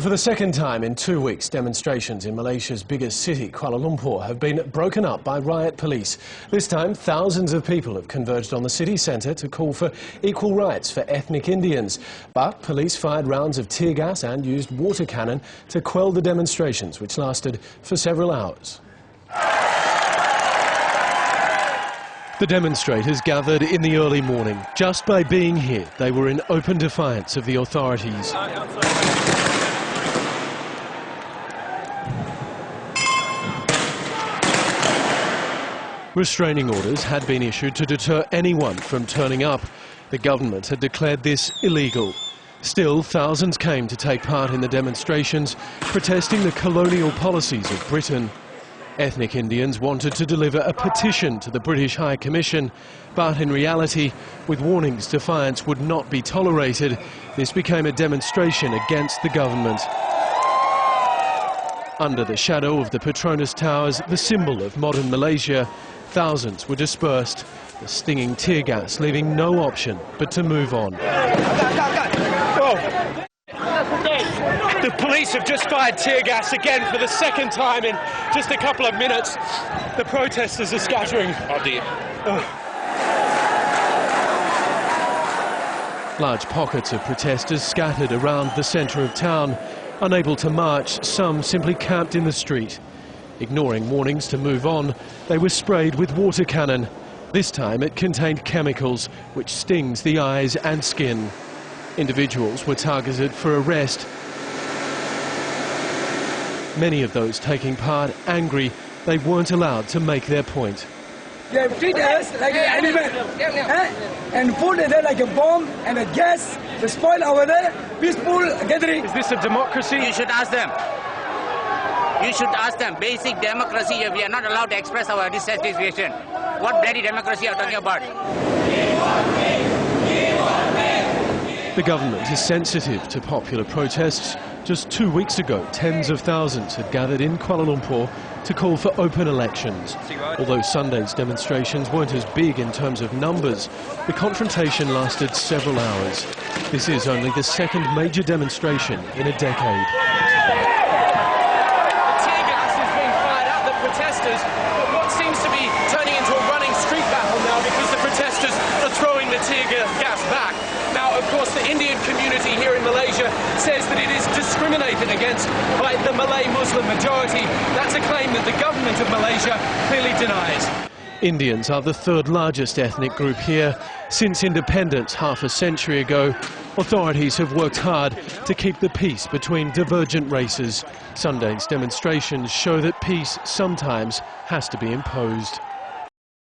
Well, for the second time in 2 weeks, demonstrations in Malaysia's biggest city, Kuala Lumpur, have been broken up by riot police. This time, thousands of people have converged on the city centre to call for equal rights for ethnic Indians. But police fired rounds of tear gas and used water cannon to quell the demonstrations, which lasted for several hours. The demonstrators gathered in the early morning. Just by being here, they were in open defiance of the authorities. Restraining orders had been issued to deter anyone from turning up. The government had declared this illegal. Still, thousands came to take part in the demonstrations, protesting the colonial policies of Britain. Ethnic Indians wanted to deliver a petition to the British High Commission, but in reality, with warnings defiance would not be tolerated, this became a demonstration against the government. Under the shadow of the Petronas Towers, the symbol of modern Malaysia, thousands were dispersed, the stinging tear gas leaving no option but to move on. The police have just fired tear gas again for the second time in just a couple of minutes. The protesters are scattering. Oh dear. Large pockets of protesters scattered around the centre of town. Unable to march, some simply camped in the street. Ignoring warnings to move on, they were sprayed with water cannon. This time it contained chemicals, which stings the eyes and skin. Individuals were targeted for arrest. Many of those taking part angry they weren't allowed to make their point. They treat us like an animal, and put it there like a bomb and a gas to spoil our peaceful gathering. Is this a democracy? You should ask them. You should ask them. Basic democracy, we are not allowed to express our dissatisfaction. What bloody democracy are you talking about? The government is sensitive to popular protests. Just 2 weeks ago, tens of thousands had gathered in Kuala Lumpur to call for open elections. Although Sunday's demonstrations weren't as big in terms of numbers, the confrontation lasted several hours. This is only the second major demonstration in a decade. Tear gas is being fired at the protesters, but what seems to be turning into a running street battle now because the protesters are throwing the tear gas back. Now, of course, the Indian community here in Malaysia says that it is discriminated against by the Malay Muslim majority. That's a claim that the government of Malaysia clearly denies. Indians are the third largest ethnic group here. Since independence half a century ago, authorities have worked hard to keep the peace between divergent races. Sunday's demonstrations show that peace sometimes has to be imposed.